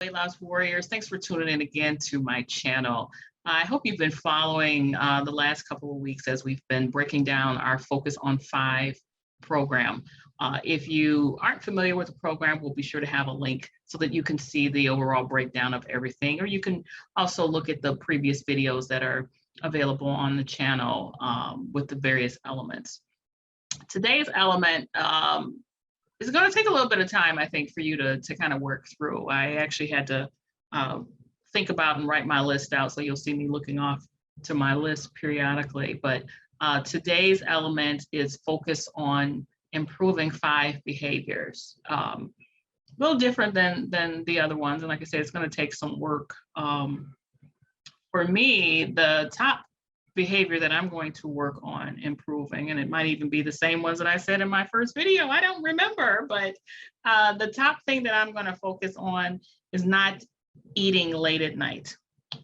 Weight Loss Warriors. Thanks for tuning in again to my channel. I hope you've been following the last couple of weeks as we've been breaking down our Focus on 5 program. If you aren't familiar with the program, we'll be sure to have a link so that you can see the overall breakdown of everything, or you can also look at the previous videos that are available on the channel with the various elements. Today's element it's going to take a little bit of time, I think, for you to kind of work through. I actually had to think about and write my list out, so you'll see me looking off to my list periodically. But today's element is focused on improving 5 behaviors. A little different than the other ones, and like I said, it's going to take some work. For me, the top behavior that I'm going to work on improving, and it might even be the same ones that I said in my first video, I don't remember, but the top thing that I'm going to focus on is not eating late at night.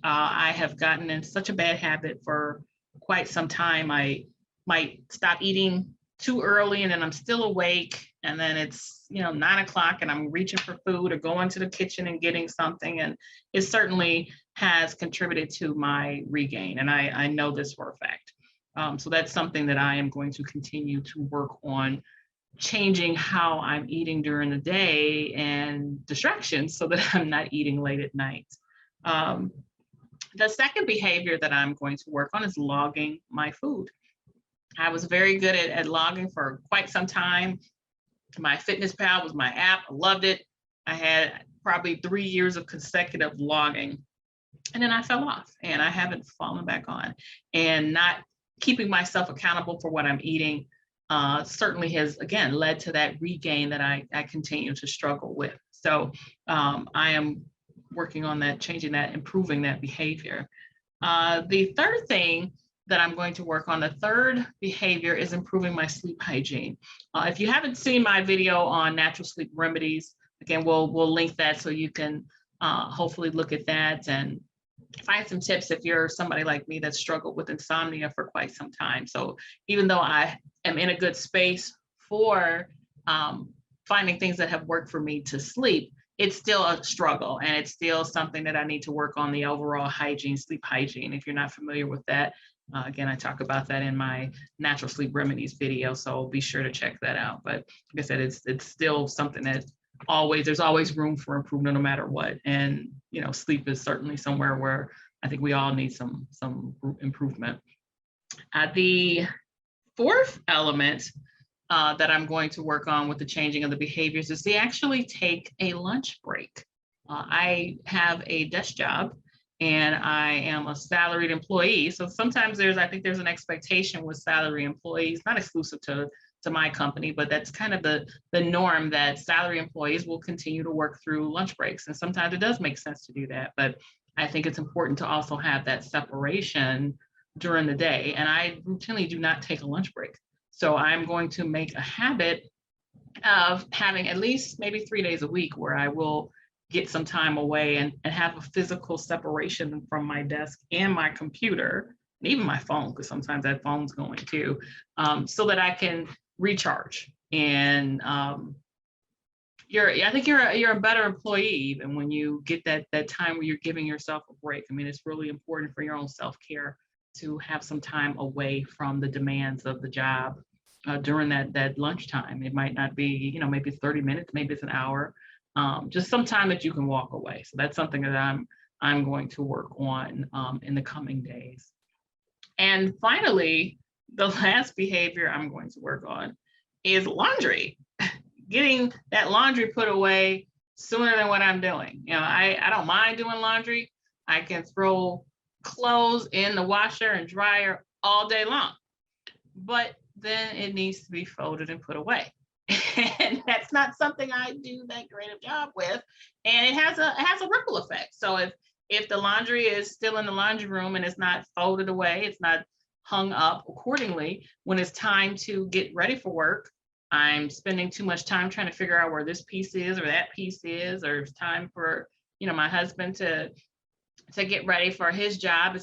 I have gotten in such a bad habit for quite some time. I might stop eating too early and then I'm still awake, and then it's 9 o'clock and I'm reaching for food or going to the kitchen and getting something, and it certainly has contributed to my regain, and I know this for a fact. So that's something that I am going to continue to work on, changing how I'm eating during the day and distractions so that I'm not eating late at night. The second behavior that I'm going to work on is logging my food. I was very good at logging for quite some time. My FitnessPal was my app. I loved it. I had probably 3 years of consecutive logging. And then I fell off and I haven't fallen back on. And not keeping myself accountable for what I'm eating certainly has, again, led to that regain that I continue to struggle with. So I am working on that, changing that, improving that behavior. The third thing that I'm going to work on, the third behavior, is improving my sleep hygiene. If you haven't seen my video on natural sleep remedies, again, we'll link that so you can hopefully look at that and find some tips if you're somebody like me that struggled with insomnia for quite some time. So even though I am in a good space for finding things that have worked for me to sleep, it's still a struggle, and it's still something that I need to work on, the overall hygiene, sleep hygiene. If you're not familiar with that, again, I talk about that in my natural sleep remedies video, so be sure to check that out. But like I said, it's still something that there's always room for improvement no matter what. And sleep is certainly somewhere where I think we all need some improvement. The fourth element that I'm going to work on with the changing of the behaviors is to actually take a lunch break. I have a desk job and I am a salaried employee. So sometimes I think there's an expectation with salary employees, not exclusive to my company, but that's kind of the norm, that salary employees will continue to work through lunch breaks. And sometimes it does make sense to do that, but I think it's important to also have that separation during the day. And I routinely do not take a lunch break. So I'm going to make a habit of having at least maybe 3 days a week where I will get some time away and have a physical separation from my desk and my computer, and even my phone, because sometimes that phone's going too, so that I can recharge. And I think you're a better employee even when you get that time where you're giving yourself a break. I mean, it's really important for your own self-care to have some time away from the demands of the job during that lunchtime. It might not be, maybe it's 30 minutes, maybe it's an hour, just some time that you can walk away. So that's something that I'm going to work on in the coming days. And finally, the last behavior I'm going to work on is laundry. Getting that laundry put away sooner than what I'm doing. I don't mind doing laundry. I can throw clothes in the washer and dryer all day long, but then it needs to be folded and put away. And that's not something I do that great a job with. And it has a ripple effect. So if the laundry is still in the laundry room and it's not folded away, it's not hung up accordingly, when it's time to get ready for work, I'm spending too much time trying to figure out where this piece is or that piece is, or it's time for, my husband to get ready for his job.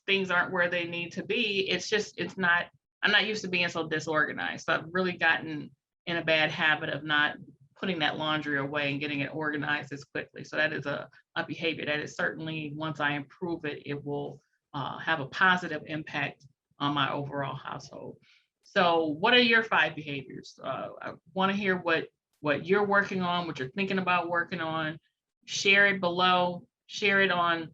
Things aren't where they need to be. I'm not used to being so disorganized. So I've really gotten in a bad habit of not putting that laundry away and getting it organized as quickly. So that is a behavior that is certainly, once I improve it, it will have a positive impact on my overall household. So what are your 5 behaviors? I want to hear what you're working on, what you're thinking about working on. Share it below, share it on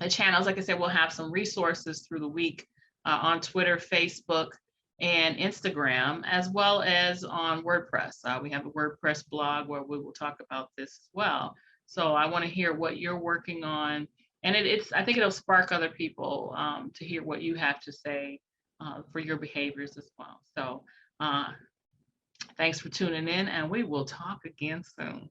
the channels. Like I said, we'll have some resources through the week on Twitter, Facebook, and Instagram, as well as on WordPress. We have a WordPress blog where we will talk about this as well. So I want to hear what you're working on, and I think it'll spark other people to hear what you have to say for your behaviors as well. So thanks for tuning in, and we will talk again soon.